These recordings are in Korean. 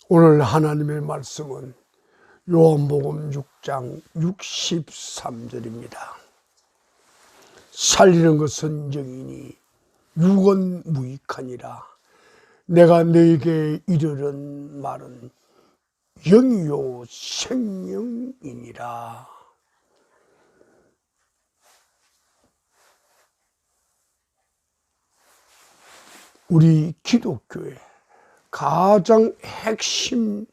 오늘 하나님의 말씀은 요한복음 6장 63절입니다. 살리는 것은 영이니 육은 무익하니라. 내가 너에게 이르는 말은 영이요 생명이니라. 우리 기독교의 가장 핵심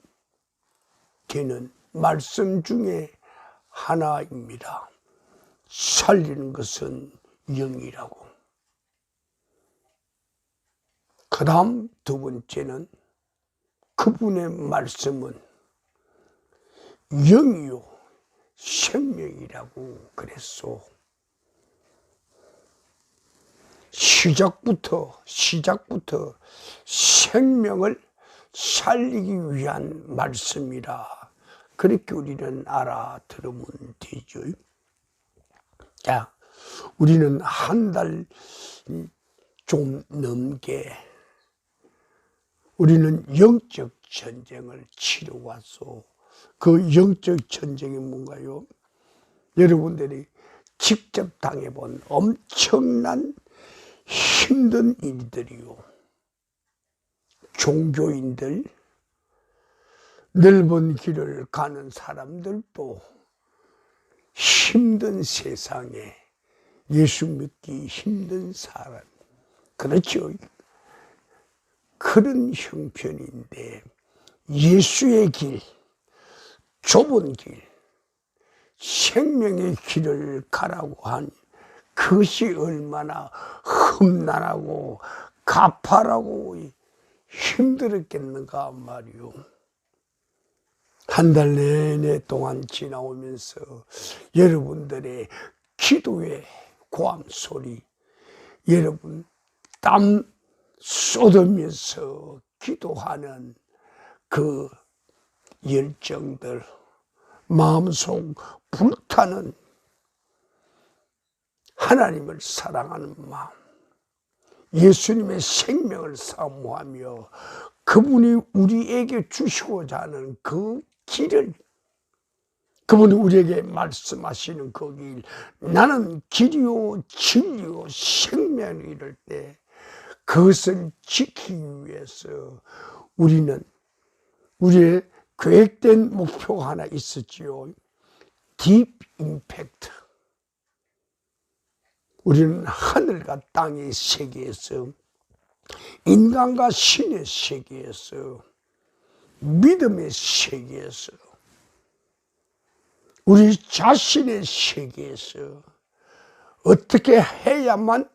되는 말씀 중에 하나입니다. 살리는 것은 영이라고. 그 다음 두 번째는 그분의 말씀은 영이요 생명이라고 그랬소. 시작부터 생명을 살리기 위한 말씀이라 그렇게 우리는 알아들으면 되죠. 자, 우리는 한 달 좀 넘게 우리는 영적 전쟁을 치러왔소. 그 영적 전쟁이 뭔가요? 여러분들이 직접 당해본 엄청난 힘든 일들이요. 종교인들, 넓은 길을 가는 사람들도 힘든 세상에 예수 믿기 힘든 사람, 그렇죠. 그런 형편인데 예수의 길, 좁은 길, 생명의 길을 가라고 한 그것이 얼마나 험난하고 가파라고 힘들었겠는가 말이요. 한 달 내내 동안 지나오면서 여러분들의 기도의 고함 소리, 여러분 땀 쏟으면서 기도하는 그 열정들, 마음속 불타는 하나님을 사랑하는 마음, 예수님의 생명을 사모하며 그분이 우리에게 주시고자 하는 그 길을, 그분이 우리에게 말씀하시는 그 길, 나는 길이요 진리요 생명이 이럴 때 그것을 지키기 위해서 우리는 우리의 계획된 목표가 하나 있었지요. 딥 임팩트. 우리는 하늘과 땅의 세계에서, 인간과 신의 세계에서, 믿음의 세계에서, 우리 자신의 세계에서 어떻게 해야만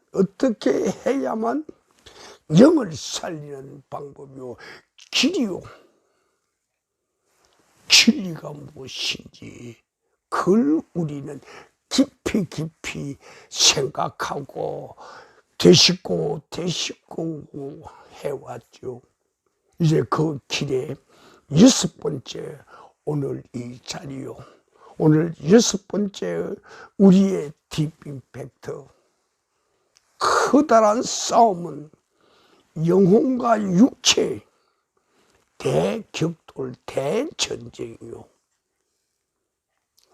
영을 살리는 방법이요, 길이요, 진리가 무엇인지 그걸 우리는 깊이 생각하고 되짚고 해왔죠. 이제 그 길에 6번째 오늘 이 자리요. 오늘 6번째 우리의 딥 임팩트. 커다란 싸움은 영혼과 육체의 대격돌, 대전쟁이요.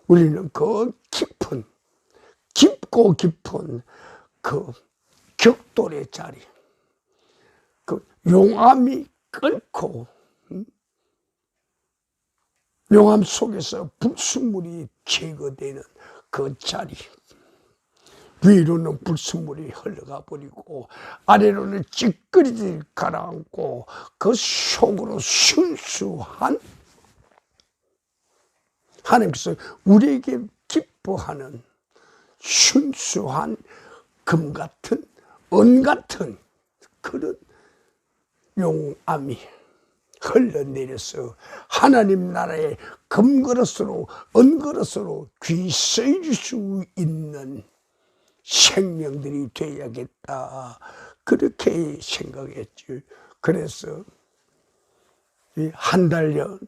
우리는 그 깊고 깊은 그 격돌의 자리, 그 용암이 끓고 용암 속에서 불순물이 제거되는 그 자리, 위로는 불순물이 흘러가 버리고 아래로는 찌꺼기들이 가라앉고 그 속으로 순수한, 하나님께서 우리에게 기뻐하는 순수한 금 같은, 은 같은 그런 용암이 흘러내려서 하나님 나라의 금그릇으로, 은그릇으로 귀 쓰일 수 있는 생명들이 되어야겠다, 그렇게 생각했지. 그래서 한 달여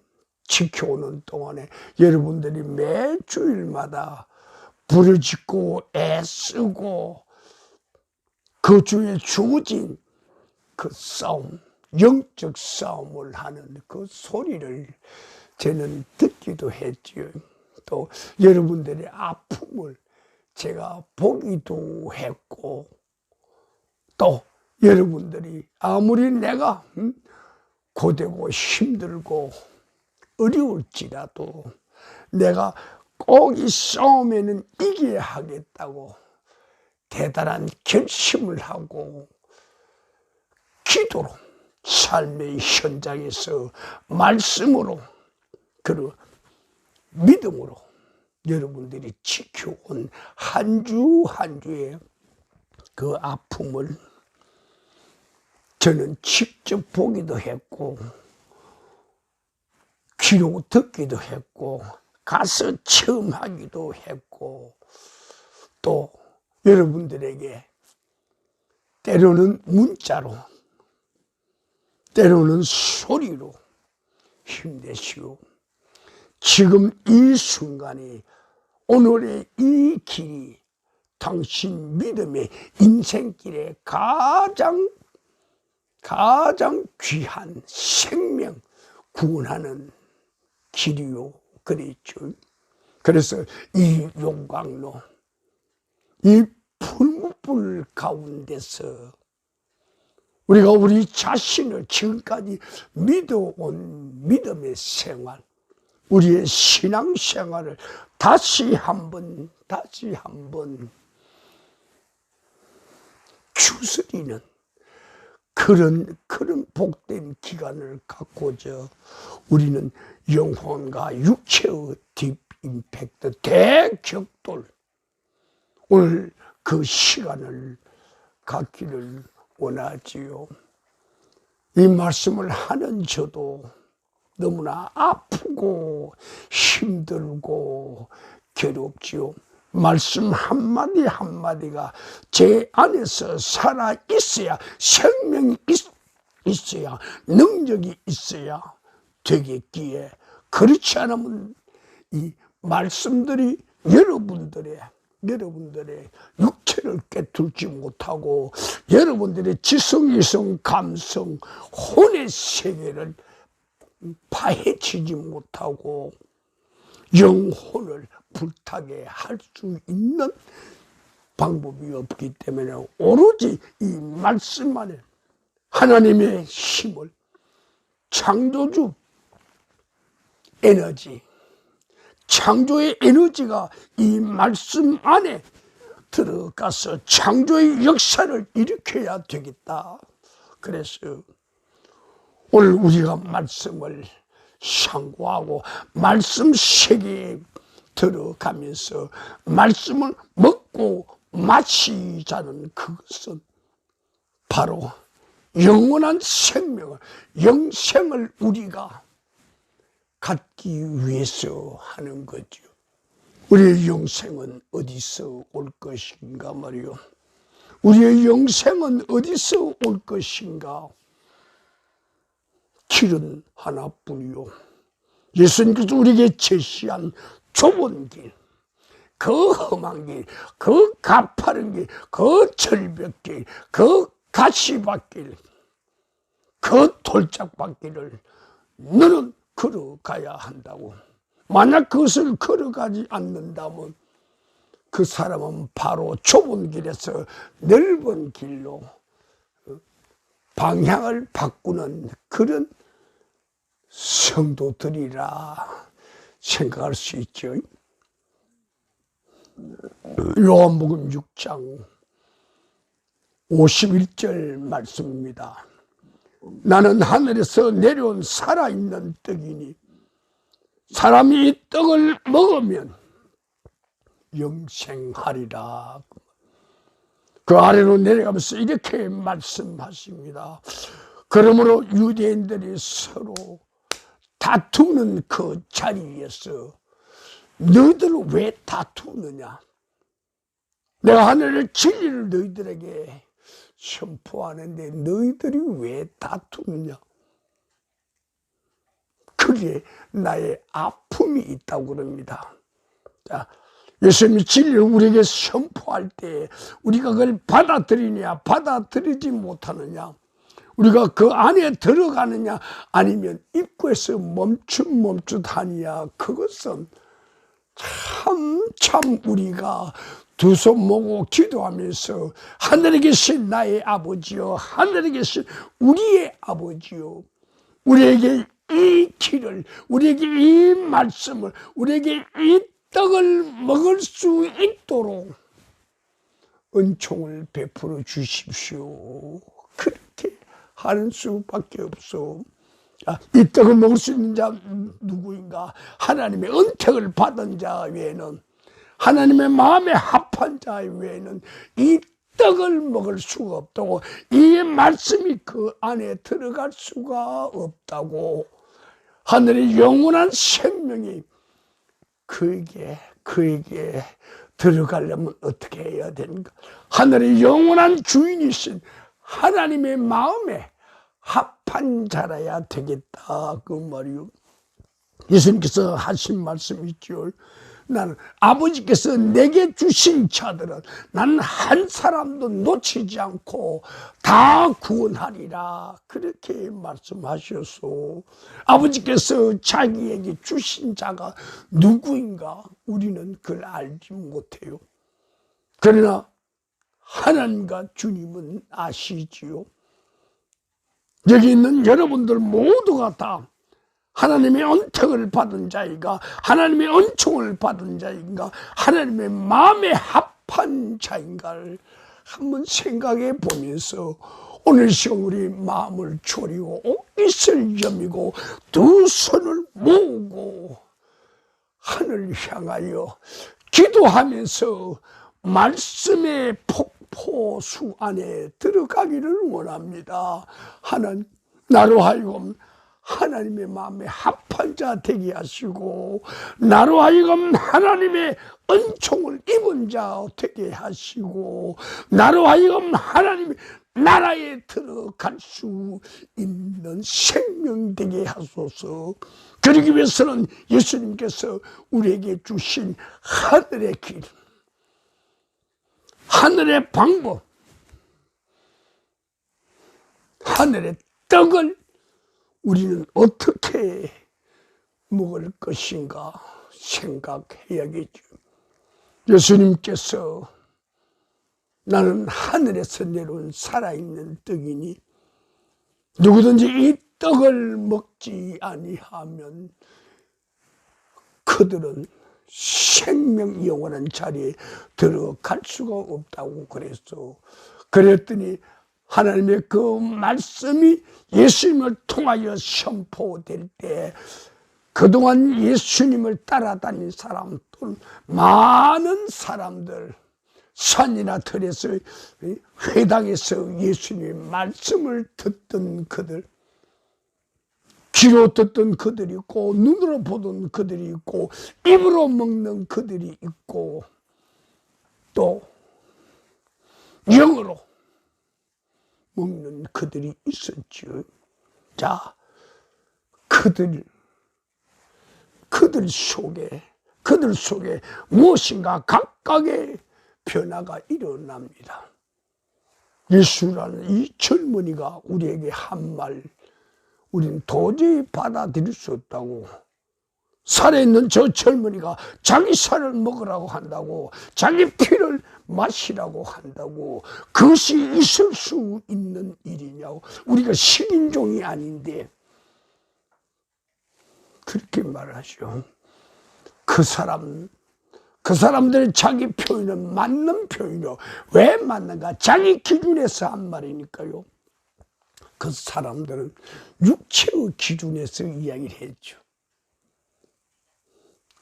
지켜오는 동안에 여러분들이 매 주일마다 부르짖고 애쓰고 그 주에 주어진 그 싸움, 영적 싸움을 하는 그 소리를 저는 듣기도 했지요. 또 여러분들의 아픔을 제가 보기도 했고, 또 여러분들이 아무리 내가 고되고 힘들고 어려울지라도 내가 꼭 이 싸움에는 이겨야 하겠다고 대단한 결심을 하고 기도로 삶의 현장에서 말씀으로 그리고 믿음으로 여러분들이 지켜온 한 주 한 주의 그 아픔을 저는 직접 보기도 했고 귀로 듣기도 했고 가서 체험하기도 했고 또 여러분들에게 때로는 문자로 때로는 소리로 힘내시오. 지금 이 순간이 오늘의 이 길이 당신 믿음의 인생길에 가장 귀한 생명 구원하는 길이요. 그랬죠. 그래서 이 용광로, 이 풀무불 가운데서 우리가 우리 자신을 지금까지 믿어온 믿음의 생활, 우리의 신앙생활을 다시 한번 추스리는 그런 복된 기간을 갖고자 우리는 영혼과 육체의 딥 임팩트 대격돌 오늘 그 시간을 갖기를 원하지요. 이 말씀을 하는 저도 너무나 아프고 힘들고 괴롭지요. 말씀 한마디 한마디가 제 안에서 살아있어야 생명이 있어야 능력이 있어야 되겠기에 그렇지 않으면 이 말씀들이 여러분들의 육체를 깨뚫지 못하고 여러분들의 지성, 이성, 감성, 혼의 세계를 파헤치지 못하고 영혼을 불타게 할 수 있는 방법이 없기 때문에 오로지 이 말씀 안에 하나님의 힘을 창조주 에너지, 창조의 에너지가 이 말씀 안에 들어가서 창조의 역사를 일으켜야 되겠다. 그래서 오늘 우리가 말씀을 상고하고 말씀 세계에 들어가면서 말씀을 먹고 마시자는 그것은 바로 영원한 생명을, 영생을 우리가 갖기 위해서 하는 거죠. 우리의 영생은 어디서 올 것인가 말이요. 우리의 영생은 어디서 올 것인가. 길은 하나뿐이요. 예수님께서 우리에게 제시한 좁은 길, 그 험한 길, 그 가파른 길, 그 절벽길, 그 가시밭길, 그 돌짝밭길을 너는 걸어가야 한다고. 만약 그것을 걸어가지 않는다면 그 사람은 바로 좁은 길에서 넓은 길로 방향을 바꾸는 그런 성도들이라 생각할 수 있죠. 요한복음 6장 51절 말씀입니다. 나는 하늘에서 내려온 살아있는 떡이니 사람이 이 떡을 먹으면 영생하리라. 그 아래로 내려가면서 이렇게 말씀하십니다. 그러므로 유대인들이 서로 다투는 그 자리에서 너희들 왜 다투느냐? 내가 하늘의 진리를 너희들에게 선포하는데 너희들이 왜 다투느냐? 그게 나의 아픔이 있다고 그럽니다. 자, 예수님이 진리를 우리에게 선포할 때 우리가 그걸 받아들이냐 받아들이지 못하느냐, 우리가 그 안에 들어가느냐 아니면 입구에서 멈칫하느냐, 그것은 참 우리가 두 손 모고 기도하면서 하늘에 계신 나의 아버지요, 하늘에 계신 우리의 아버지요, 우리에게 이 길을, 우리에게 이 말씀을, 우리에게 이 떡을 먹을 수 있도록 은총을 베풀어 주십시오. 그렇게 하는 수밖에 없어. 이 떡을 먹을 수 있는 자 누구인가? 하나님의 은택을 받은 자 외에는, 하나님의 마음에 합한 자 외에는 이 떡을 먹을 수가 없다고, 이 말씀이 그 안에 들어갈 수가 없다고. 하늘의 영원한 생명이 그에게 들어가려면 어떻게 해야 되는가? 하늘의 영원한 주인이신 하나님의 마음에 합한 자라야 되겠다, 그 말이요. 예수님께서 하신 말씀이 있죠. 나는 아버지께서 내게 주신 자들은 나는 한 사람도 놓치지 않고 다 구원하리라, 그렇게 말씀하셔서 아버지께서 자기에게 주신 자가 누구인가 우리는 그걸 알지 못해요. 그러나 하나님과 주님은 아시지요. 여기 있는 여러분들 모두가 다 하나님의 은택을 받은 자인가, 하나님의 은총을 받은 자인가, 하나님의 마음에 합한 자인가를 한번 생각해 보면서 오늘 시간 우리 마음을 졸이고 입을 여미고 두 손을 모으고 하늘 향하여 기도하면서 말씀의 폭포수 안에 들어가기를 원합니다. 하나님, 나로 하여금 하나님의 마음에 합한 자 되게 하시고, 나로 하여금 하나님의 은총을 입은 자 되게 하시고, 나로 하여금 하나님의 나라에 들어갈 수 있는 생명 되게 하소서. 그러기 위해서는 예수님께서 우리에게 주신 하늘의 길, 하늘의 방법, 하늘의 떡을 우리는 어떻게 먹을 것인가 생각해야겠죠. 예수님께서 나는 하늘에서 내려온 살아있는 떡이니 누구든지 이 떡을 먹지 아니하면 그들은 생명 영원한 자리에 들어갈 수가 없다고 그랬더니 하나님의 그 말씀이 예수님을 통하여 선포될 때 그동안 예수님을 따라다닌 사람 또는 많은 사람들, 산이나 들에서 회당에서 예수님의 말씀을 듣던 그들, 귀로 듣던 그들이 있고 눈으로 보던 그들이 있고 입으로 먹는 그들이 있고 또 영으로 먹는 그들이 있었죠. 자, 그들 속에 무엇인가 각각의 변화가 일어납니다. 예수라는 이 젊은이가 우리에게 한 말, 우리는 도저히 받아들일 수 없다고. 살아있는 저 젊은이가 자기 살을 먹으라고 한다고, 자기 피를 마시라고 한다고, 그것이 있을 수 있는 일이냐고. 우리가 식인종이 아닌데 그렇게 말하죠. 그 사람들의 자기 표현은 맞는 표현이요. 왜 맞는가? 자기 기준에서 한 말이니까요. 그 사람들은 육체의 기준에서 이야기를 했죠.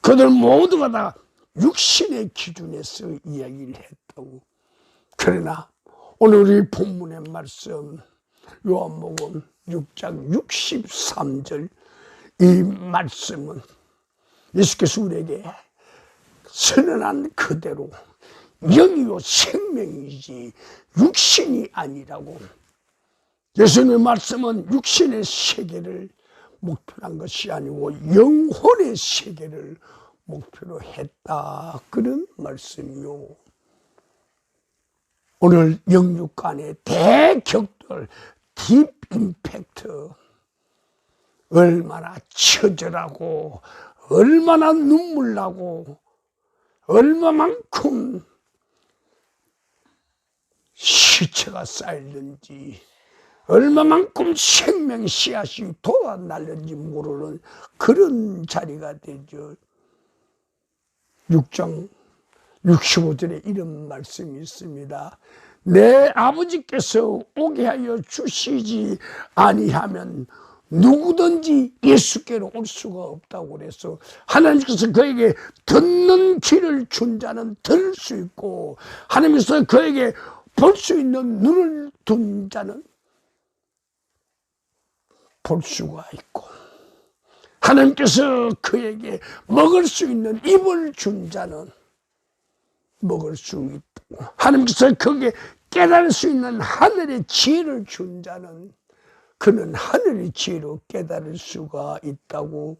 그들 모두가 다 육신의 기준에서 이야기를 했다고. 그러나 오늘 우리 본문의 말씀 요한복음 6장 63절, 이 말씀은 예수께서 우리에게 선언한 그대로 영이요 생명이지 육신이 아니라고. 예수님의 말씀은 육신의 세계를 목표로 한 것이 아니고 영혼의 세계를 목표로 했다, 그런 말씀이요. 오늘 영육간의 대격돌, 임팩트, 얼마나 처절하고 얼마나 눈물나고 얼마만큼 시체가 쌓였는지 얼마만큼 생명 씨앗이 돋아날는지 모르는 그런 자리가 되죠. 6장 65절에 이런 말씀이 있습니다. 내 아버지께서 오게 하여 주시지 아니하면 누구든지 예수께로 올 수가 없다고 그래서 하나님께서 그에게 듣는 귀를 준 자는 들을 수 있고 하나님께서 그에게 볼 수 있는 눈을 둔 자는 볼 수가 있고 하나님께서 그에게 먹을 수 있는 입을 준 자는 먹을 수 있고 하나님께서 그에게 깨달을 수 있는 하늘의 지혜를 준 자는 그는 하늘의 지혜로 깨달을 수가 있다고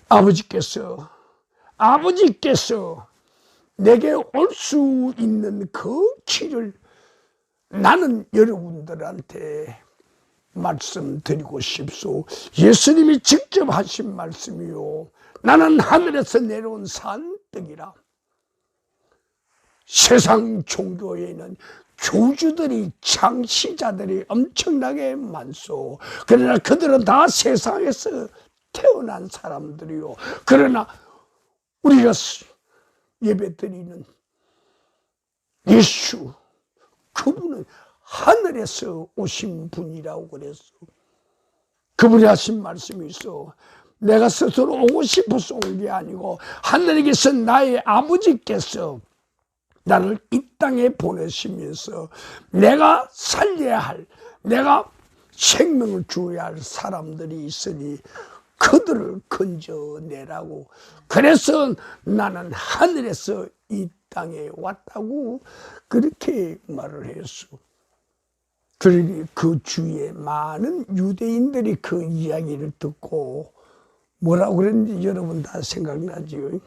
아버지께서 내게 올 수 있는 그 길을 나는 여러분들한테 말씀드리고 싶소. 예수님이 직접 하신 말씀이요. 나는 하늘에서 내려온 산떡이라. 세상 종교에는 교주들이 창시자들이 엄청나게 많소. 그러나 그들은 다 세상에서 태어난 사람들이요. 그러나 우리가 예배드리는 예수 그분은 하늘에서 오신 분이라고 그랬어. 그분이 하신 말씀이 있어. 내가 스스로 오고 싶어서 온 게 아니고 하늘에 계신 나의 아버지께서 나를 이 땅에 보내시면서 내가 살려야 할, 내가 생명을 주어야 할 사람들이 있으니 그들을 건져내라고. 그래서 나는 하늘에서 이 땅에 왔다고 그렇게 말을 했어. 그러니 그 주위에 많은 유대인들이 그 이야기를 듣고 뭐라고 그랬는지 여러분 다 생각나지요?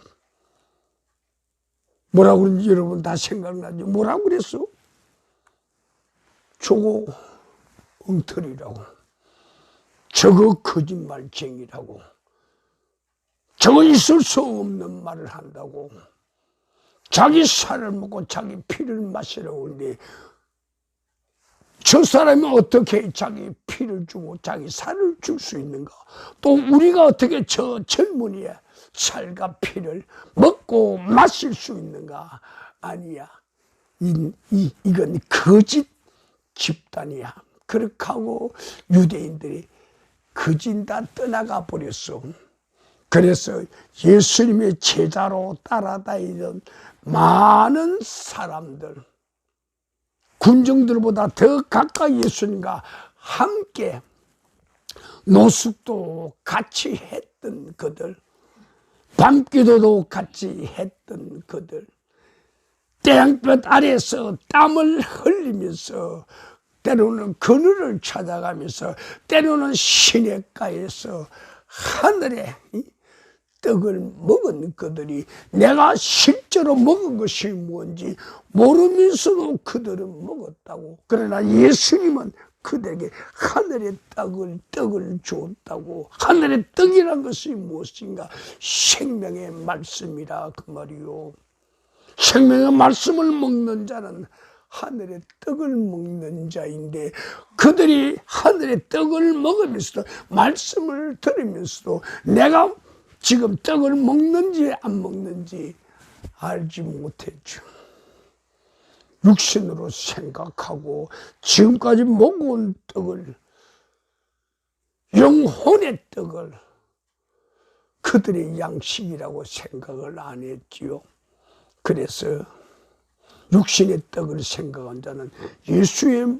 뭐라고 그랬는지 여러분 다 생각나죠? 뭐라고 그랬어? 저거 엉터리라고, 저거 거짓말쟁이라고, 저거 있을 수 없는 말을 한다고, 자기 살을 먹고 자기 피를 마시라고 하는데 저 사람이 어떻게 자기 피를 주고 자기 살을 줄 수 있는가? 또 우리가 어떻게 저 젊은이의 살과 피를 먹고 마실 수 있는가? 아니야. 이건 거짓 집단이야. 그렇게 하고 유대인들이 거짓 다 떠나가 버렸어. 그래서 예수님의 제자로 따라다니던 많은 사람들, 군중들보다 더 가까이 예수님과 함께 노숙도 같이 했던 그들, 밤기도도 같이 했던 그들, 태양볕 아래에서 땀을 흘리면서 때로는 그늘을 찾아가면서 때로는 시냇가에서 하늘에 떡을 먹은 그들이 내가 실제로 먹은 것이 뭔지 모르면서도 그들은 먹었다고. 그러나 예수님은 그들에게 하늘의 떡을 줬다고. 하늘의 떡이란 것이 무엇인가? 생명의 말씀이라 그 말이요. 생명의 말씀을 먹는 자는 하늘의 떡을 먹는 자인데 그들이 하늘의 떡을 먹으면서도 말씀을 들으면서도 내가 지금 떡을 먹는지 안 먹는지 알지 못했죠. 육신으로 생각하고 지금까지 먹어온 떡을, 영혼의 떡을 그들의 양식이라고 생각을 안 했지요. 그래서 육신의 떡을 생각한 자는 예수의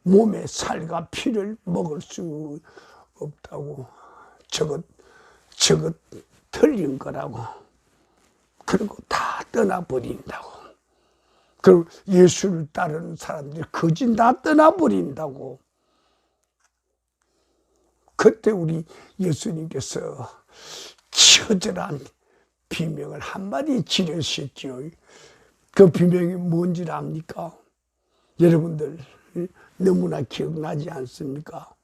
몸의 살과 피를 먹을 수 없다고. 저것 틀린 거라고. 그리고 다 떠나버린다고. 그리고 예수를 따르는 사람들이 거진 다 떠나버린다고. 그때 우리 예수님께서 처절한 비명을 한마디 지르셨죠. 그 비명이 뭔지 압니까? 여러분들 너무나 기억나지 않습니까?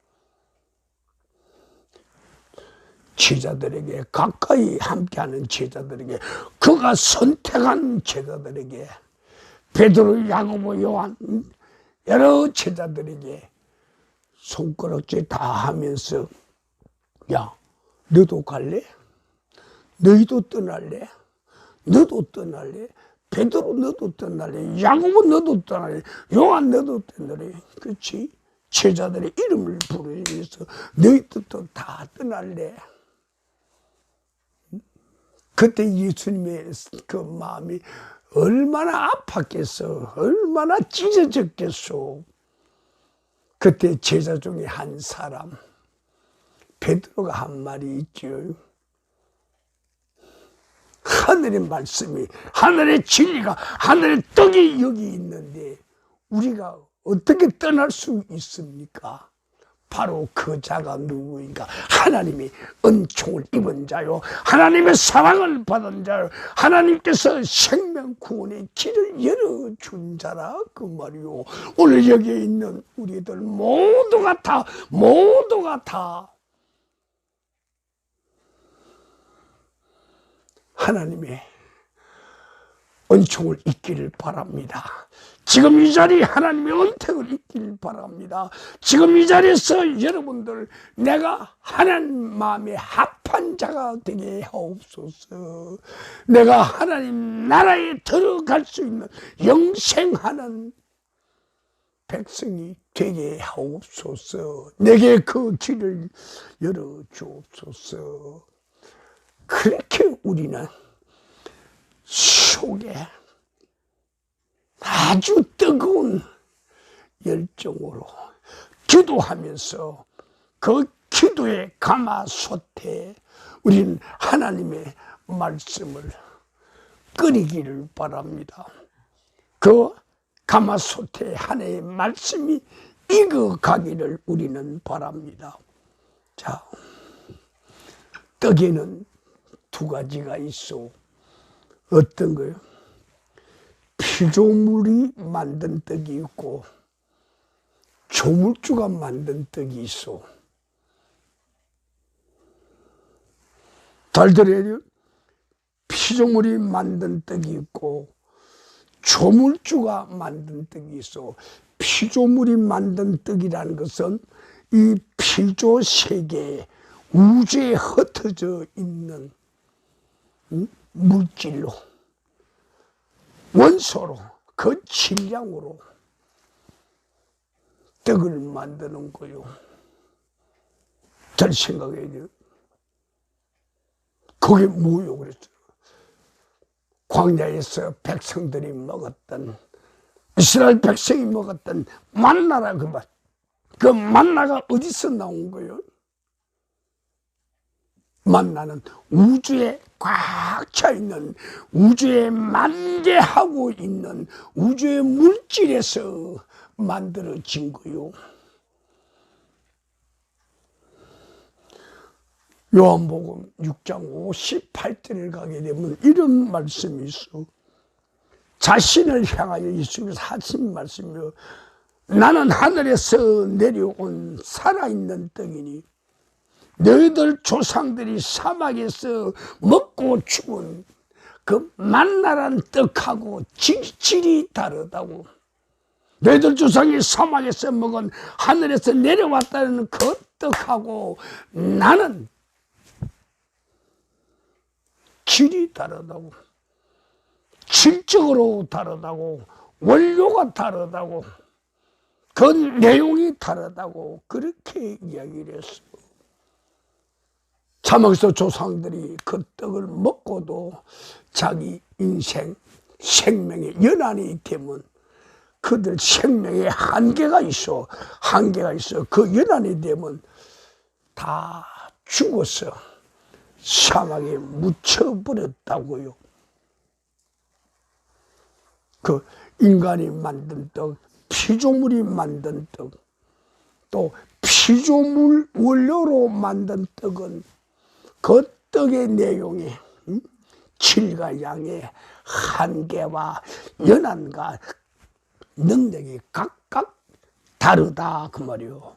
제자들에게, 가까이 함께하는 제자들에게, 그가 선택한 제자들에게, 베드로, 야고보, 요한 여러 제자들에게 손가락질 다 하면서, 야, 너도 갈래? 너희도 떠날래? 너도 떠날래? 베드로 너도 떠날래? 야고보 너도 떠날래? 요한 너도 떠날래? 그렇지? 제자들의 이름을 부르면서 너희들도 다 떠날래? 그때 예수님의 그 마음이 얼마나 아팠겠어, 얼마나 찢어졌겠어. 그때 제자 중에 한 사람, 베드로가 한 말이 있죠. 하늘의 말씀이, 하늘의 진리가, 하늘의 떡이 여기 있는데 우리가 어떻게 떠날 수 있습니까? 바로 그 자가 누구인가? 하나님이 은총을 입은 자요, 하나님의 사랑을 받은 자요, 하나님께서 생명 구원의 길을 열어준 자라 그 말이요. 오늘 여기에 있는 우리들 모두가 다 하나님의 은총을 잊기를 바랍니다. 지금 이 자리에 하나님의 은택을 잊기를 바랍니다. 지금 이 자리에서 여러분들, 내가 하나님 마음에 합한 자가 되게 하옵소서. 내가 하나님 나라에 들어갈 수 있는 영생하는 백성이 되게 하옵소서. 내게 그 길을 열어주옵소서. 그렇게 우리는 속에 아주 뜨거운 열정으로 기도하면서 그 기도의 가마솥에 우리는 하나님의 말씀을 끓이기를 바랍니다. 그 가마솥에 하나님의 말씀이 익어가기를 우리는 바랍니다. 자, 떡에는 두 가지가 있어. 어떤 거요? 피조물이 만든 떡이 있고 조물주가 만든 떡이 있어. 잘 들어요. 피조물이 만든 떡이 있고 조물주가 만든 떡이 있어. 피조물이 만든 떡이라는 것은 이 피조 세계에, 우주에 흩어져 있는 물질로, 원소로, 그 질량으로 떡을 만드는 거요. 잘 생각해야 돼요. 그게 뭐요? 그랬죠. 광야에서 백성들이 먹었던, 이스라엘 백성이 먹었던 만나라, 그 말. 그 만나가 어디서 나온 거요? 만나는 우주에 꽉 차 있는, 우주에 만개하고 있는 우주의 물질에서 만들어진 거요. 요한복음 6장 58절을 가게 되면 이런 말씀이 있어. 자신을 향하여 예수님께서 하신 말씀이요. 나는 하늘에서 내려온 살아있는 떡이니 너희들 조상들이 사막에서 먹고 죽은 그 만나란 떡하고 질이 다르다고. 너희들 조상이 사막에서 먹은 하늘에서 내려왔다는 그 떡하고 나는 질이 다르다고. 질적으로 다르다고. 원료가 다르다고. 그 내용이 다르다고. 그렇게 이야기를 했어. 사막에서 조상들이 그 떡을 먹고도 자기 인생, 생명에 연한이 되면 그들 생명에 한계가 있어. 그 연한이 되면 다 죽어서 사막에 묻혀버렸다고요. 그 인간이 만든 떡, 피조물이 만든 떡, 또 피조물 원료로 만든 떡은 그 떡의 내용에 질과 양의 한계와 연한과 능력이 각각 다르다 그 말이요.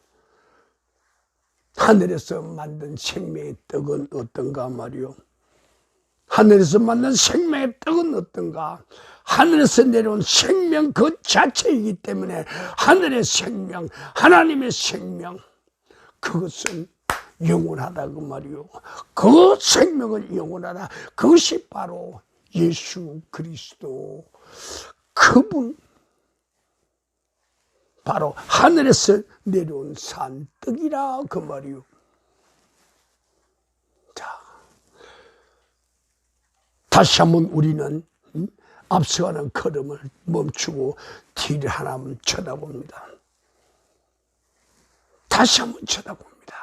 하늘에서 만든 생명의 떡은 어떤가 말이요. 하늘에서 만든 생명의 떡은 어떤가. 하늘에서 내려온 생명 그 자체이기 때문에 하늘의 생명, 하나님의 생명, 그것은 영원하다 그 말이요. 그 생명은 영원하다. 그것이 바로 예수 그리스도, 그분, 바로 하늘에서 내려온 산떡이라 그 말이요. 자, 다시 한번 우리는 앞서가는 걸음을 멈추고 뒤를 하나만 쳐다봅니다. 다시 한번 쳐다봅니다.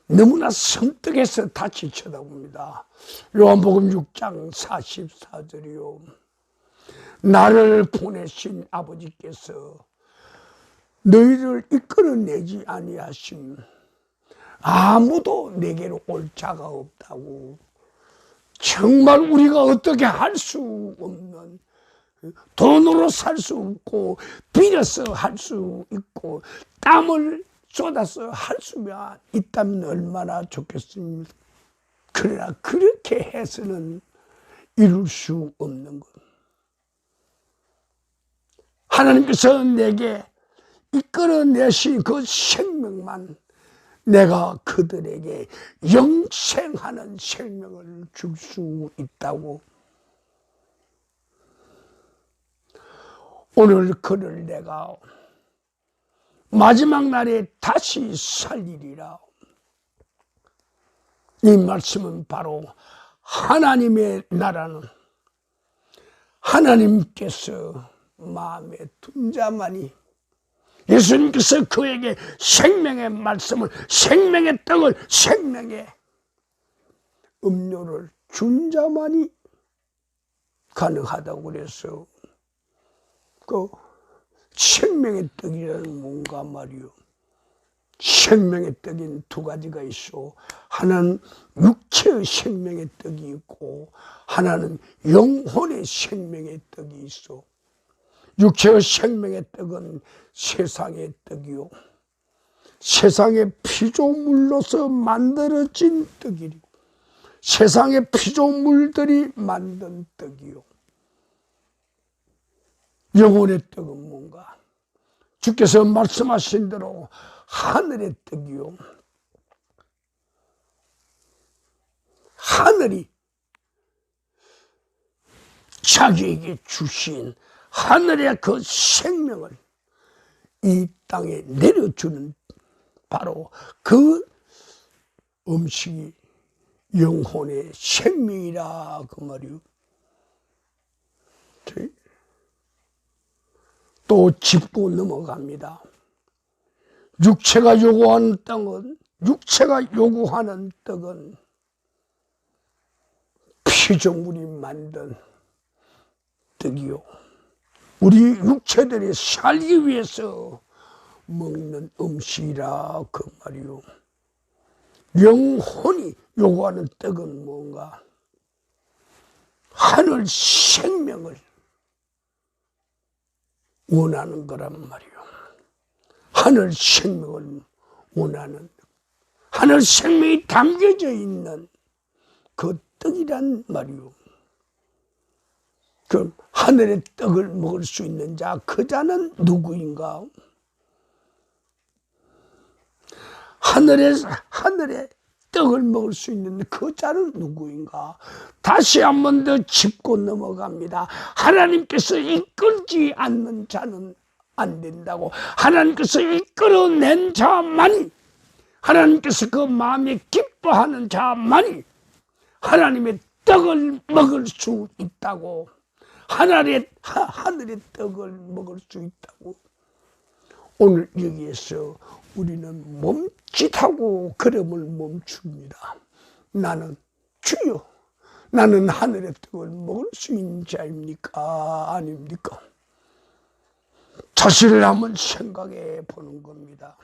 너무나 섬뜩해서 다시 쳐다봅니다. 요한복음 6장 44절이요. 나를 보내신 아버지께서 너희를 이끌어내지 아니하심, 아무도 내게로 올 자가 없다고. 정말 우리가 어떻게 할 수 없는, 돈으로 살 수 없고 빌어서 할 수 있고 땀을 쏟아서 할 수가 있다면 얼마나 좋겠습니까? 그러나 그렇게 해서는 이룰 수 없는 것. 하나님께서 내게 이끌어내신 그 생명만 내가 그들에게 영생하는 생명을 줄 수 있다고. 오늘 그를 내가 마지막 날에 다시 살리리라. 이 말씀은 바로 하나님의 나라는 하나님께서 마음에 둔 자만이, 예수님께서 그에게 생명의 말씀을, 생명의 떡을, 생명의 음료를 준 자만이 가능하다고 그래서 그 생명의 떡이라는 뭔가 말이요. 생명의 떡인 두 가지가 있어. 하나는 육체의 생명의 떡이 있고 하나는 영혼의 생명의 떡이 있어. 육체의 생명의 떡은 세상의 떡이요, 세상의 피조물로서 만들어진 떡이고 세상의 피조물들이 만든 떡이요. 영혼의 떡은 뭔가? 주께서 말씀하신 대로 하늘의 떡이요, 하늘이 자기에게 주신 하늘의 그 생명을 이 땅에 내려주는 바로 그 음식이 영혼의 생명이라 그 말이요. 또 짚고 넘어갑니다. 육체가 요구하는 떡은 피조물이 만든 떡이요, 우리 육체들이 살기 위해서 먹는 음식이라 그 말이요. 영혼이 요구하는 떡은 뭔가? 하늘 생명을 원하는 거란 말이요. 하늘 생명을 원하는, 하늘 생명이 담겨져 있는 그 떡이란 말이요. 그럼 하늘의 떡을 먹을 수 있는 자, 그 자는 누구인가? 하늘의 떡을 먹을 수 있는 그 자는 누구인가? 다시 한 번 더 짚고 넘어갑니다. 하나님께서 이끌지 않는 자는 안 된다고. 하나님께서 이끌어낸 자만이, 하나님께서 그 마음에 기뻐하는 자만이 하나님의 떡을 먹을 수 있다고. 하늘의 떡을 먹을 수 있다고. 오늘 여기에서 우리는 멈칫하고 걸음을 멈춥니다. 나는 주여, 나는 하늘의 떡을 먹을 수 있는 자입니까? 아닙니까? 자신을 한번 생각해 보는 겁니다.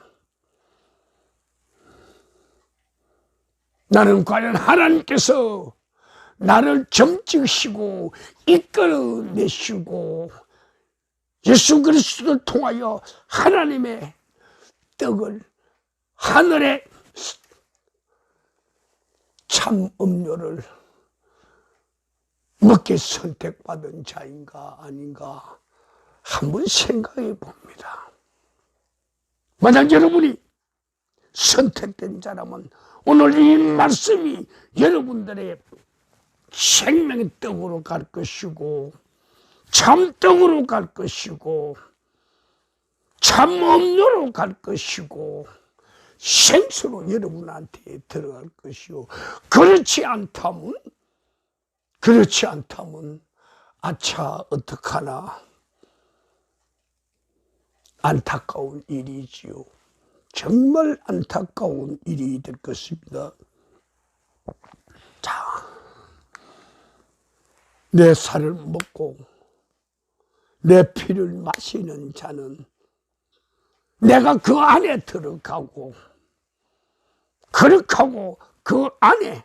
나는 과연 하나님께서 나를 점찍으시고 이끌어내시고 예수 그리스도를 통하여 하나님의 떡을, 하늘의 참 음료를 먹게 선택받은 자인가 아닌가 한번 생각해 봅니다. 만약 여러분이 선택된 자라면 오늘 이 말씀이 여러분들의 생명의 떡으로 갈 것이고, 참떡으로 갈 것이고, 참 음료로 갈 것이고, 생수로 여러분한테 들어갈 것이요. 그렇지 않다면 아차 어떡하나 안타까운 일이지요. 정말 안타까운 일이 될 것입니다. 자, 내 살을 먹고 내 피를 마시는 자는 내가 그 안에 들어가고, 그렇게 하고 그 안에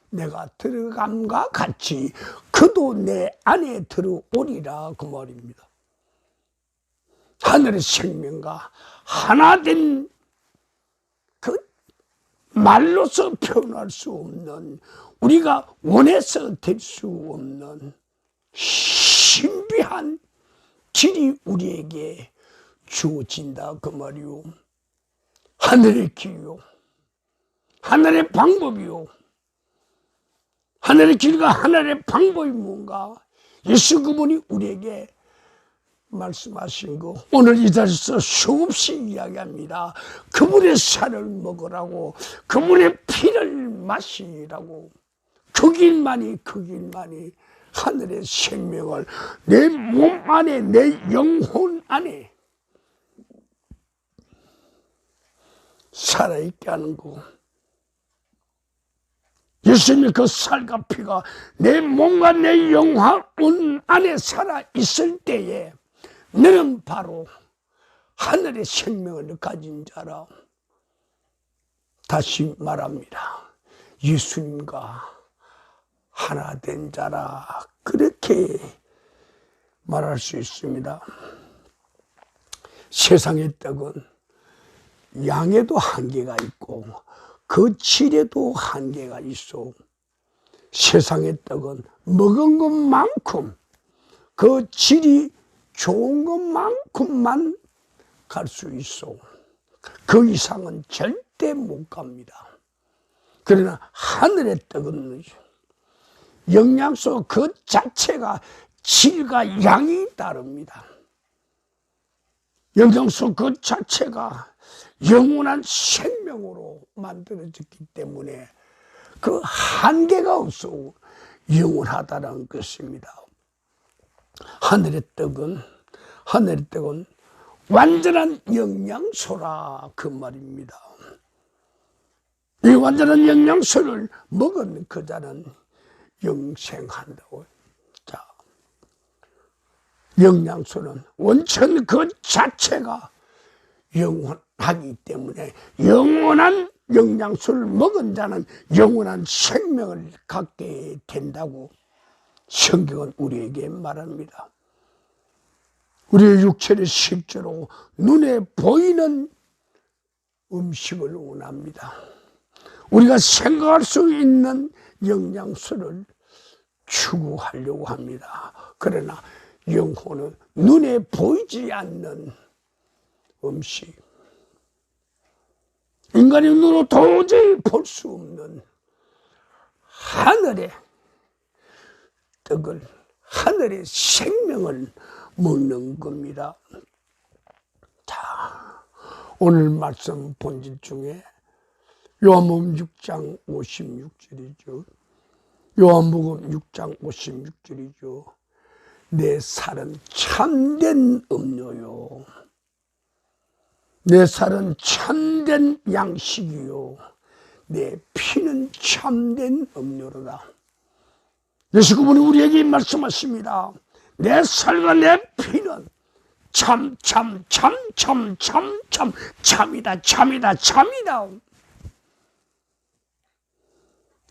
내가 들어감과 같이 그도 내 안에 들어오리라 그 말입니다. 하늘의 생명과 하나 된 그 말로서 표현할 수 없는, 우리가 원해서 될 수 없는 신비한 길이 우리에게 주어진다 그 말이요. 하늘의 길이요, 하늘의 방법이요. 하늘의 길과 하늘의 방법이 뭔가? 예수 그분이 우리에게 말씀하신 거 오늘 이 자리에서 수없이 이야기합니다. 그분의 살을 먹으라고, 그분의 피를 마시라고. 그 길만이 하늘의 생명을 내 몸 안에, 내 영혼 안에 살아있게 하는 거. 예수님의 그 살과 피가 내 몸과 내 영혼 안에 살아있을 때에 너는 바로 하늘의 생명을 가진 자라. 다시 말합니다. 예수님과 하나 된 자라. 그렇게 말할 수 있습니다. 세상의 떡은 양에도 한계가 있고 그 질에도 한계가 있어. 세상의 떡은 먹은 것만큼, 그 질이 좋은 것만큼만 갈 수 있어. 그 이상은 절대 못 갑니다. 그러나 하늘의 떡은 영양소 그 자체가 질과 양이 다릅니다. 영양소 그 자체가 영원한 생명으로 만들어졌기 때문에 그 한계가 없어 영원하다는 것입니다. 하늘의 떡은 완전한 영양소라 그 말입니다. 이 완전한 영양소를 먹은 그 자는 영생한다고. 자, 영양소는 원천 그 자체가 영원하기 때문에 영원한 영양소를 먹은 자는 영원한 생명을 갖게 된다고 성경은 우리에게 말합니다. 우리의 육체를 실제로 눈에 보이는 음식을 원합니다. 우리가 생각할 수 있는 영양소를 추구하려고 합니다. 그러나 영혼은 눈에 보이지 않는 음식, 인간의 눈으로 도저히 볼 수 없는 하늘의 떡을, 하늘의 생명을 먹는 겁니다. 자, 오늘 말씀 본질 중에 요한복음 6장 56절이죠. 요한복음 6장 56절이죠. 내 살은 참된 음료요, 내 살은 참된 양식이요, 내 피는 참된 음료로다. 예수 그분이 우리에게 말씀하십니다. 내 살과 내 피는 참이다.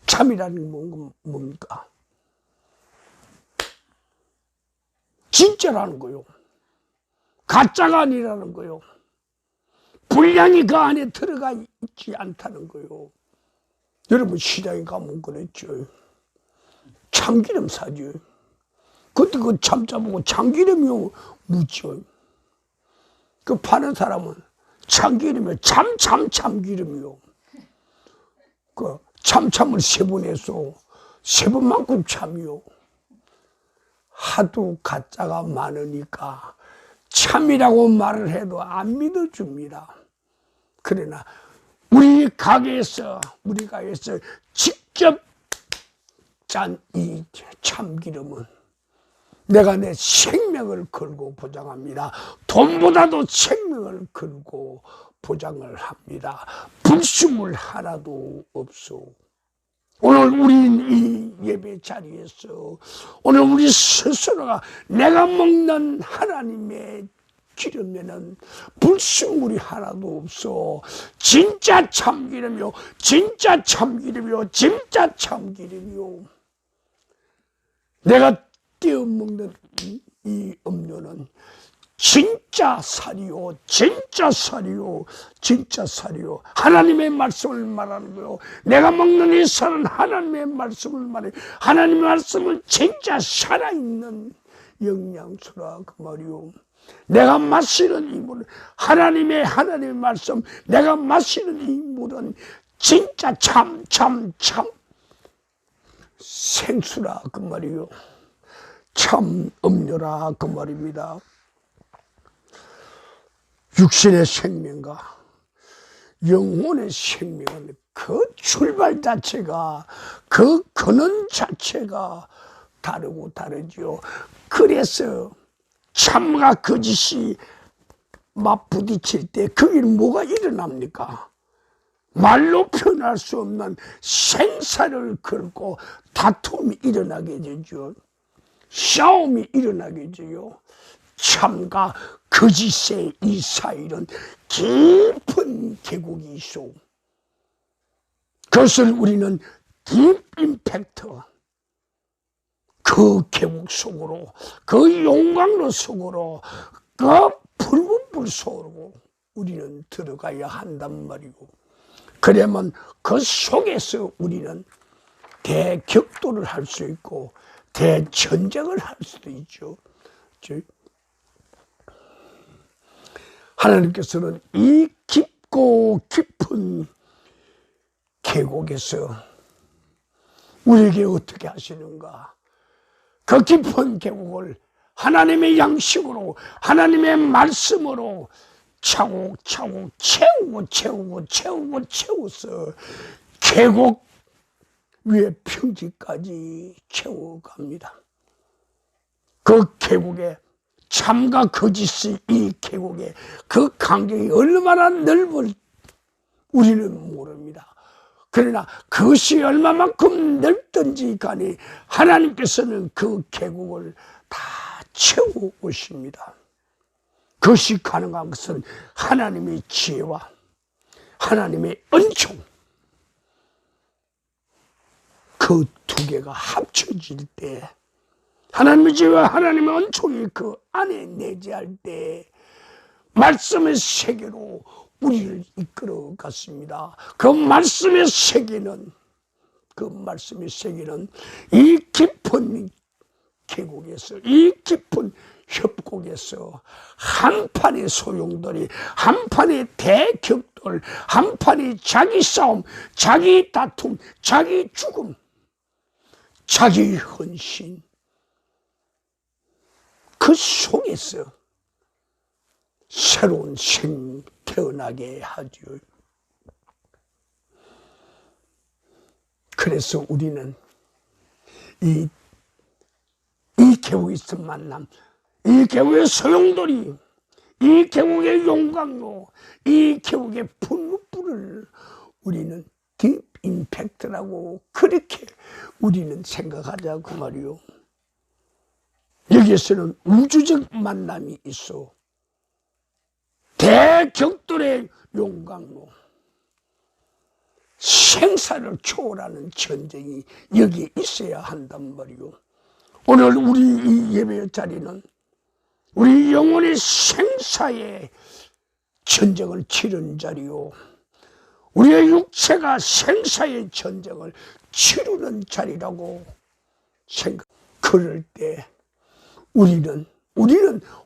참이라는 건 뭡니까? 진짜라는 거요. 가짜가 아니라는 거요. 불량이 그 안에 들어가 있지 않다는 거요. 여러분 시장에 가면 그랬죠. 참기름 사죠. 그때 그 참자 보고 참기름이요 묻죠. 그 파는 사람은 참기름이요 참기름이요. 그 참을 3번 해서 3번만큼 참이요. 하도 가짜가 많으니까 참이라고 말을 해도 안 믿어줍니다. 그러나 우리 가게에서 직접 짠 이 참기름은 내가 내 생명을 걸고 보장합니다. 돈보다도 생명을 걸고 보장을 합니다. 불순물 하나도 없소. 오늘 우리 이 예배 자리에서 오늘 우리 스스로가 내가 먹는 하나님의 기름에는 불순물이 하나도 없어. 진짜 참기름이요, 진짜 참기름이요, 진짜 참기름이요. 내가 떼어 먹는 이 음료는 진짜 살이요, 진짜 살이요, 진짜 살이요. 하나님의 말씀을 말하는 거요. 내가 먹는 이 살은 하나님의 말씀을 말해. 하나님의 말씀은 진짜 살아있는 영양소라 그 말이요. 내가 마시는 이 물은 하나님의 말씀, 내가 마시는 이 물은 진짜 참 생수라 그 말이요. 참 음료라 그 말입니다. 육신의 생명과 영혼의 생명은 그 출발 자체가, 그 근원 자체가 다르고 다르지요. 그래서 참과 거짓이 맞부딪힐 때 거기는 뭐가 일어납니까? 말로 표현할 수 없는 생사를 걸고 다툼이 일어나게 되죠. 싸움이 일어나게 되죠. 참과 거짓의 이 사이는 깊은 계곡이 있어. 그것을 우리는 딥 임팩트, 그 계곡 속으로, 그 용광로 속으로, 그 불문불 속으로 우리는 들어가야 한단 말이고, 그러면 그 속에서 우리는 대격돌을 할 수 있고 대전쟁을 할 수도 있죠. 하나님께서는 이 깊고 깊은 계곡에서 우리에게 어떻게 하시는가? 그 깊은 계곡을 하나님의 양식으로, 하나님의 말씀으로 차곡차곡 채워서 계곡 위에 평지까지 채워갑니다. 그 계곡에 참과 거짓의 이 계곡에 그 간격이 얼마나 넓을 우리는 모릅니다. 그러나 그것이 얼마만큼 넓든지 간에 하나님께서는 그 계곡을 다 채워오십니다. 그것이 가능한 것은 하나님의 지혜와 하나님의 은총, 그 두 개가 합쳐질 때, 하나님의 지혜와 하나님의 은총이 그 안에 내재할 때 말씀의 세계로 우리를 이끌어 갔습니다. 그 말씀의 세계는 이 깊은 계곡에서, 이 깊은 협곡에서 한 판의 소용돌이, 한 판의 대격돌, 한 판의 자기 싸움, 자기 다툼, 자기 죽음, 자기 헌신, 그 속에서 새로운 생 태어나게 하죠. 그래서 우리는 이 계곡에서 만남, 이 계곡의 소용돌이, 이 계곡의 용광로, 이 계곡의 분무불을 우리는 딥 임팩트라고 그렇게 우리는 생각하자고 말이요. 여기에서는 우주적 만남이 있어. 대격돌의 용광로, 생사를 초월하는 전쟁이 여기에 있어야 한단 말이요. 오늘 우리 이 예배 자리는 우리 영혼의 생사의 전쟁을 치르는 자리요, 우리의 육체가 생사의 전쟁을 치르는 자리라고 생각. 그럴 때 우리는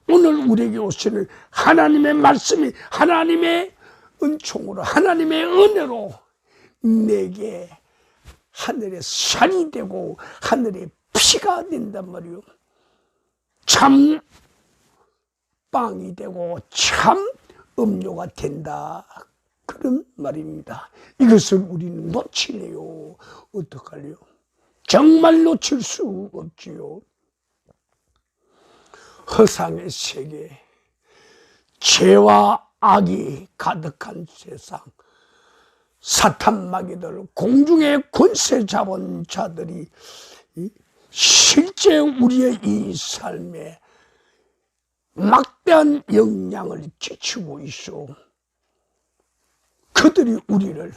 오늘 우리에게 오시는 하나님의 말씀이 하나님의 은총으로, 하나님의 은혜로 내게 하늘의 살이 되고 하늘의 피가 된단 말이요, 참 빵이 되고 참 음료가 된다, 그런 말입니다. 이것을 우리는 놓치네요. 어떡할래요? 정말 놓칠 수 없지요. 허상의 세계, 죄와 악이 가득한 세상, 사탄 마귀들, 공중의 권세 잡은 자들이 실제 우리의 이 삶에 막대한 영향을 끼치고 있어. 그들이 우리를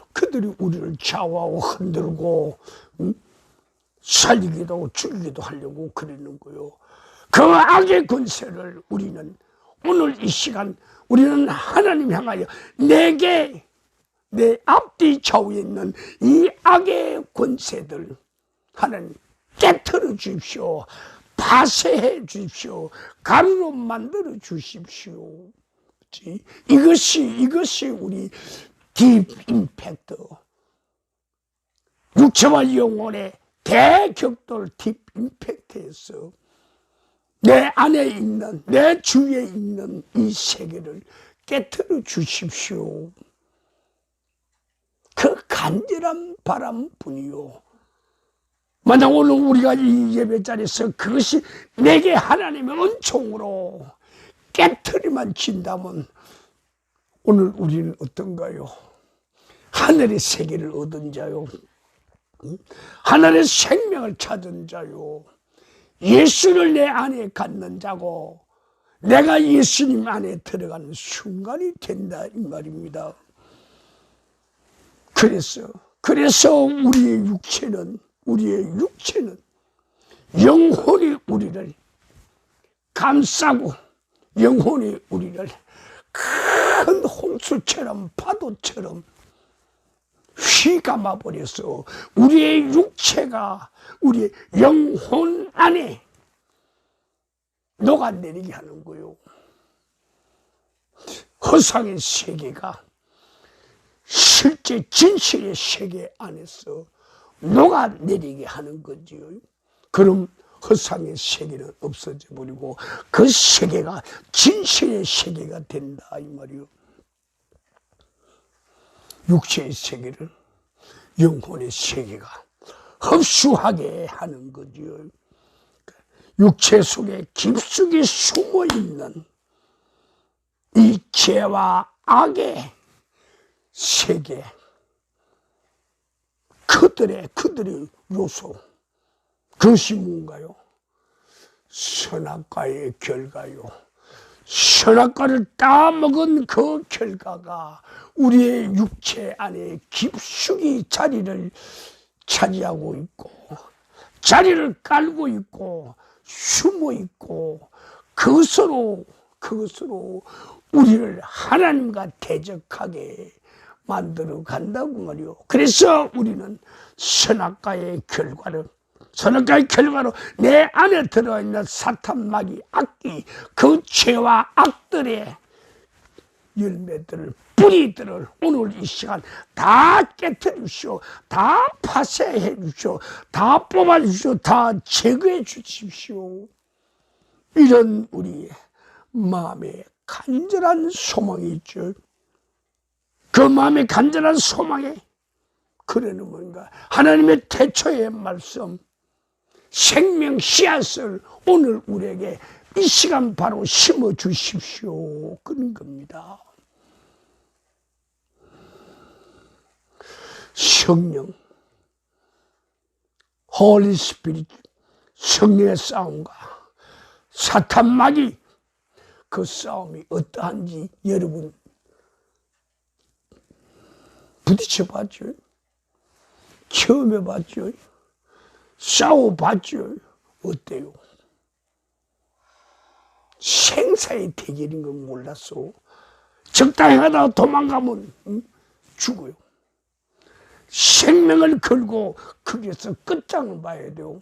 좌우하고 흔들고 살리기도 하고 죽이기도 하려고 그러는 거요. 그 악의 권세를 우리는 오늘 이 시간 우리는 하나님 향하여 내게 내 앞뒤 좌우에 있는 이 악의 권세들 하나님 깨트려 주십시오. 파쇄해 주십시오. 가루로 만들어 주십시오. 이것이 우리 딥 임팩트, 육체와 영혼의 대격돌 딥 임팩트에서 내 안에 있는, 내 주위에 있는 이 세계를 깨트려 주십시오. 그 간절한 바람뿐이요. 만약 오늘 우리가 이 예배 자리에서 그것이 내게 하나님의 은총으로 깨트리만 진다면 오늘 우리는 어떤가요? 하늘의 세계를 얻은 자요, 하늘의 생명을 찾은 자요, 예수를 내 안에 갖는 자고 내가 예수님 안에 들어가는 순간이 된다, 이 말입니다. 그래서 우리의 육체는 영혼이 우리를 감싸고 영혼이 우리를 큰 홍수처럼 파도처럼 휘감아 버려서 우리의 육체가 우리의 영혼 안에 녹아내리게 하는 거요. 허상의 세계가 실제 진실의 세계 안에서 녹아내리게 하는 거지요. 그럼 허상의 세계는 없어져 버리고 그 세계가 진실의 세계가 된다, 이 말이요. 육체의 세계를 영혼의 세계가 흡수하게 하는 거지요. 육체 속에 깊숙이 숨어있는 이 죄와 악의 세계, 그들의 요소, 그것이 뭔가요? 선악과의 결과요. 선악과를 따먹은 그 결과가 우리의 육체 안에 깊숙이 자리를 차지하고 있고 자리를 깔고 있고 숨어 있고 그것으로 우리를 하나님과 대적하게 만들어 간다고 말이요. 그래서 우리는 선악과의 결과로 내 안에 들어있는 사탄 마귀 악기, 그 죄와 악들의 열매들을, 뿌리들을 오늘 이 시간 다 깨뜨려 주시오. 다 파쇄해 주시오. 다 뽑아 주시오. 다 제거해 주십시오. 이런 우리의 마음에 간절한 소망이 있죠. 그 마음의 간절한 소망에 그래는 뭔가 하나님의 태초의 말씀, 생명 씨앗을 오늘 우리에게 이 시간 바로 심어 주십시오. 그런 겁니다. 성령, 홀리 스피릿, 성령의 싸움과 사탄 마귀, 그 싸움이 어떠한지 여러분 부딪혀 봤죠? 처음 해봤죠? 싸워봤죠? 어때요? 생사의 대결인 건 몰랐어. 적당히 하다가 도망가면 죽어요. 생명을 걸고 거기서 끝장을 봐야 돼요.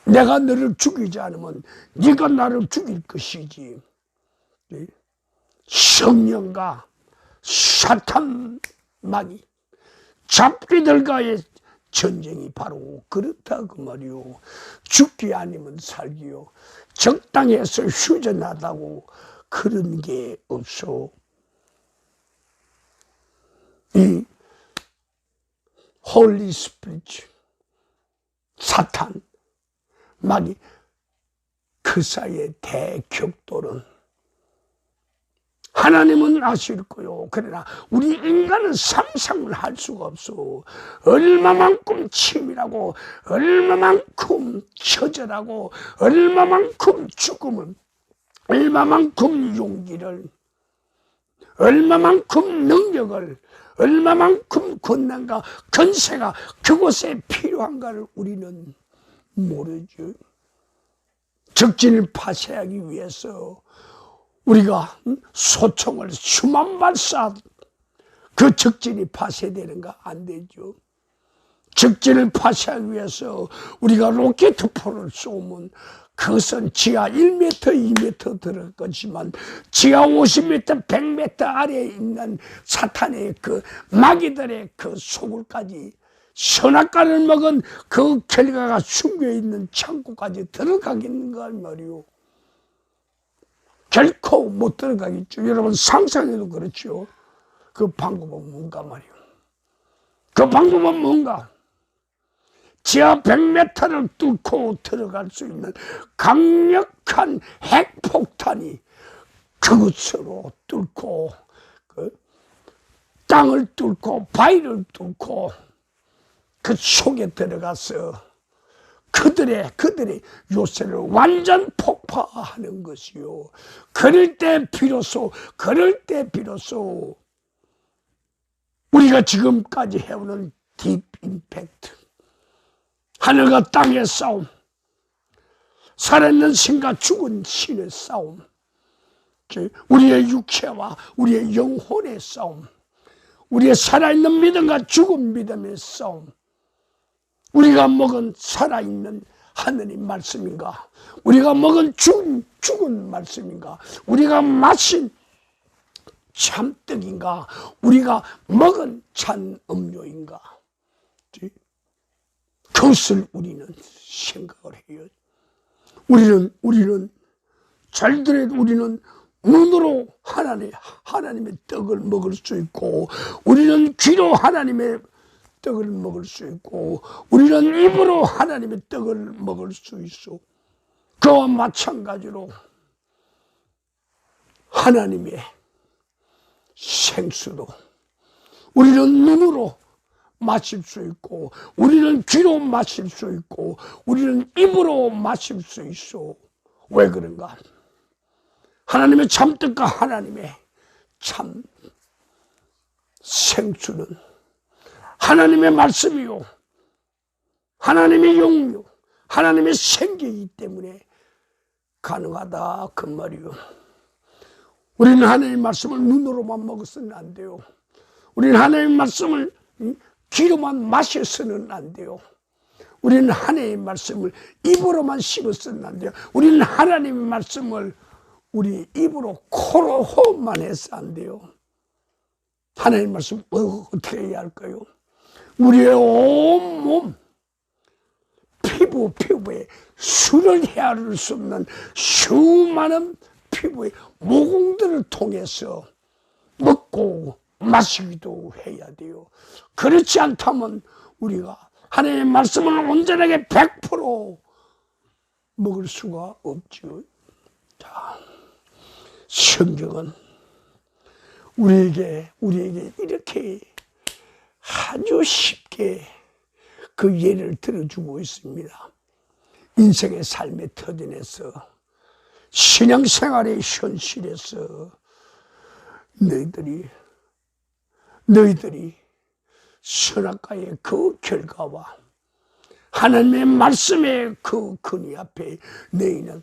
내가 너를 죽이지 않으면 네가 나를 죽일 것이지. 성령과 사탄 마귀 잡귀들과의 전쟁이 바로 그렇다 그 말이요. 죽기 아니면 살기요. 적당히 해서 휴전하다고 그런 게 없어. 이 홀리 스피리트 사탄 마귀 그 사이의 대격돌은 하나님은 아실 거요. 그러나 우리 인간은 상상을 할 수가 없어. 얼마만큼 치밀하고 얼마만큼 처절하고 얼마만큼 죽음을 얼마만큼 용기를 얼마만큼 능력을 얼마만큼 권능과 건세가 그곳에 필요한가를 우리는 모르죠. 적진을 파쇄하기 위해서 우리가 소총을 수만 발 쏴 그 적진이 파쇄되는가? 안 되죠. 적진을 파쇄하기 위해서 우리가 로켓포를 쏘면 그것은 지하 1m, 2m 들어갈 거지만 지하 50m, 100m 아래에 있는 사탄의 그 마귀들의 그 소굴까지 선악과를 먹은 그 결과가 숨겨있는 창고까지 들어가겠는가 말이오. 결코 못 들어가겠죠. 여러분 상상해도 그렇죠. 그 방법은 뭔가 말이오. 그 방법은 뭔가? 지하 100m를 뚫고 들어갈 수 있는 강력한 핵폭탄이 그것으로 뚫고 그 땅을 뚫고 바위를 뚫고 그 속에 들어가서 그들의 요새를 완전 폭파하는 것이요. 그럴 때 비로소 우리가 지금까지 해오는 딥 임팩트, 하늘과 땅의 싸움, 살아있는 신과 죽은 신의 싸움, 우리의 육체와 우리의 영혼의 싸움, 우리의 살아있는 믿음과 죽은 믿음의 싸움, 우리가 먹은 살아있는 하느님 말씀인가? 우리가 먹은 죽은 말씀인가? 우리가 마신 참떡인가? 우리가 먹은 찬 음료인가? 그것을 우리는 생각을 해요. 우리는 잘 들어도 우리는 눈으로 하나님의 떡을 먹을 수 있고, 우리는 귀로 하나님의 떡을 먹을 수 있고, 우리는 입으로 하나님의 떡을 먹을 수 있어. 그와 마찬가지로 하나님의 생수도 우리는 눈으로 마실 수 있고, 우리는 귀로 마실 수 있고, 우리는 입으로 마실 수 있어. 왜 그런가? 하나님의 참뜻과 하나님의 참 생수는 하나님의 말씀이요, 하나님의 영이요, 하나님의 생기이기 때문에 가능하다 그 말이요. 우리는 하나님의 말씀을 눈으로만 먹어서는 안 돼요. 우리는 하나님의 말씀을 귀로만 마셔서는 안 돼요. 우리는 하나님의 말씀을 입으로만 씹어서는 안 돼요. 우리는 하나님의 말씀을 우리 입으로 코로 호흡만 해서 안 돼요. 하나님의 말씀 어떻게 해야 할까요? 우리의 온몸 피부에 수를 헤아릴 수 없는 수많은 피부의 모공들을 통해서 먹고 마시기도 해야 돼요. 그렇지 않다면 우리가 하나님의 말씀을 온전하게 100% 먹을 수가 없죠. 자, 성경은 우리에게 이렇게 아주 쉽게 그 예를 들어주고 있습니다. 인생의 삶의 터전에서, 신앙생활의 현실에서 너희들이 선악과의 그 결과와 하나님의 말씀의 그 근위 앞에 너희는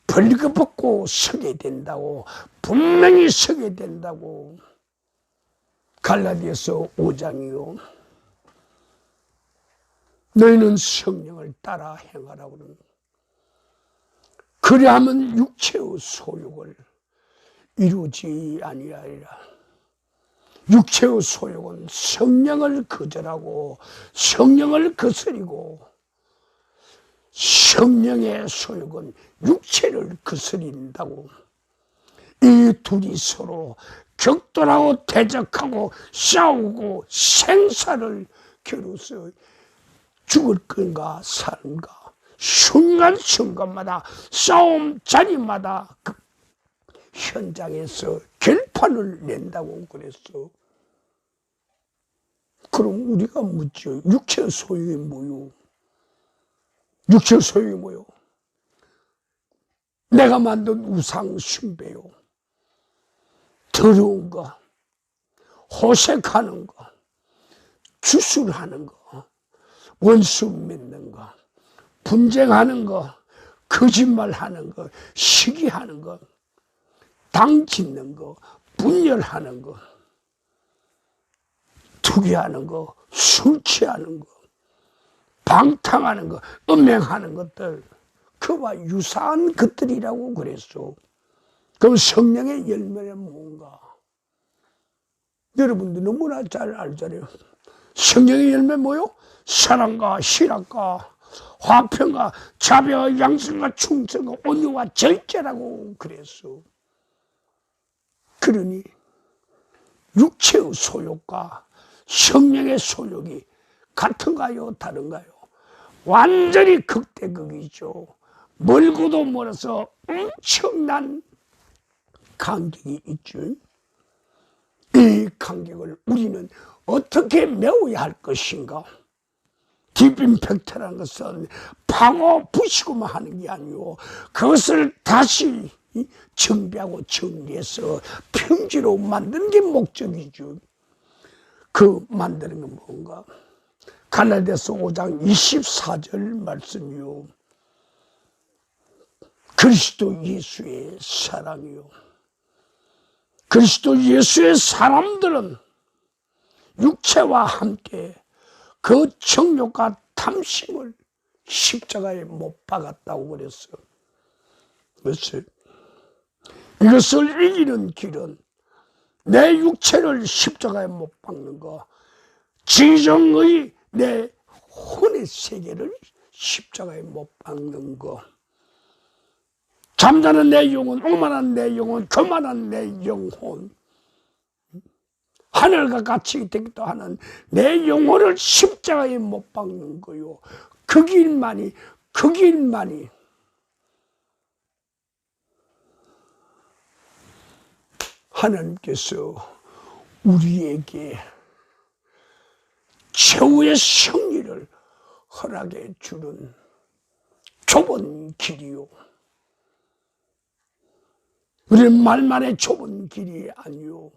벌거벗고 서게 된다고, 분명히 서게 된다고. 갈라디아서 5장이요. 너희는 성령을 따라 행하라고 그러는 거예요. 그리하면 육체의 소욕을 이루지 아니하리라. 육체의 소욕은 성령을 거절하고 성령을 거스리고, 성령의 소욕은 육체를 거스린다고. 이 둘이 서로 격돌하고 대적하고 싸우고 생사를 겨루서 죽을 건가 사는가 순간순간마다 싸움 자리마다 그 현장에서 결판을 낸다고 그랬어. 그럼 우리가 묻죠. 육체 소유이 뭐요? 육체 소유이 뭐요? 내가 만든 우상 숭배요. 더러운 거, 호색하는 거, 주술하는 거, 원수 맺는 거, 분쟁하는 거, 거짓말하는 거, 시기하는 거, 당짓는 거, 분열하는 거, 투기하는 거, 술 취하는 거, 방탕하는 거, 음행하는 것들, 그와 유사한 것들이라고 그랬어. 그럼 성령의 열매는 뭔가? 여러분들 너무나 잘 알잖아요. 성령의 열매 뭐요? 사랑과 희락과 화평과 자비와 양선과 충성과 온유와 절제라고 그랬어. 그러니 육체의 소욕과 성령의 소욕이 같은가요? 다른가요? 완전히 극대극이죠. 멀고도 멀어서 엄청난 간격이 있죠. 이 간격을 우리는 어떻게 메워야 할 것인가? 딥임팩트라는 것은 파고 부시고만 하는 게 아니고 그것을 다시 정비하고 정리해서 평지로 만드는 게 목적이죠. 그 만드는 건 뭔가? 갈라디아서 5장 24절 말씀이요. 그리스도 예수의 사랑이요. 그리스도 예수의 사람들은 육체와 함께 그 정욕과 탐심을 십자가에 못 박았다고 그랬어요. 그래서 이것을 이기는 길은 내 육체를 십자가에 못 박는 거, 진정의 내 혼의 세계를 십자가에 못 박는 거, 잠자는 내 영혼, 오만한 내 영혼, 교만한 내 영혼, 하늘과 같이 되기도 하는 내 영혼을 십자가에 못 박는 거요. 그 길만이 하나님께서 우리에게 최후의 승리를 허락해 주는 좁은 길이요. 우리는 말만의 좁은 길이 아니요.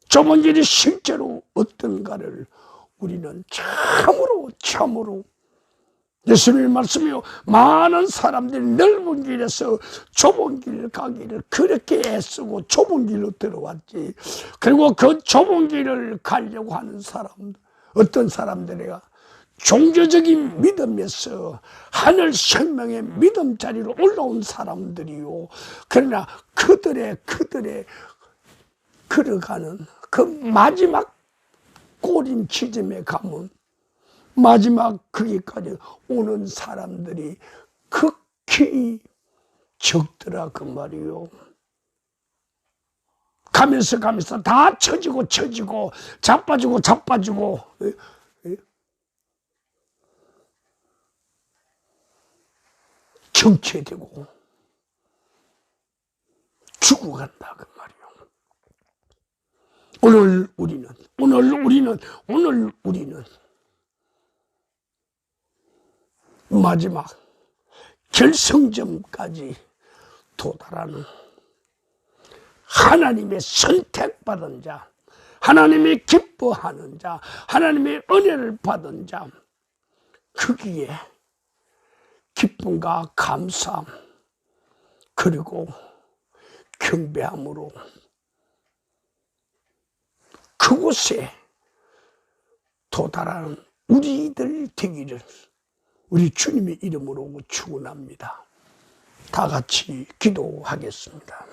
좁은 길이 실제로 어떤가를 우리는 참으로 예수님의 말씀이요. 많은 사람들이 넓은 길에서 좁은 길을 가기를 그렇게 애쓰고 좁은 길로 들어왔지. 그리고 그 좁은 길을 가려고 하는 사람들, 어떤 사람들이야 종교적인 믿음에서 하늘 생명의 믿음 자리로 올라온 사람들이요. 그러나 그들의 걸어가는 그 마지막 꼬린 지점에 가면 마지막 거기까지 오는 사람들이 극히 적더라 그 말이요. 가면서 다 처지고 자빠지고 정체되고 죽어간다 그 말이요. 오늘 우리는 마지막 결승점까지 도달하는 하나님의 선택받은 자, 하나님의 기뻐하는 자, 하나님의 은혜를 받은 자, 거기에 기쁨과 감사함, 그리고 경배함으로 그곳에 도달하는 우리들 되기를 우리 주님의 이름으로 축원합니다. 다 같이 기도하겠습니다.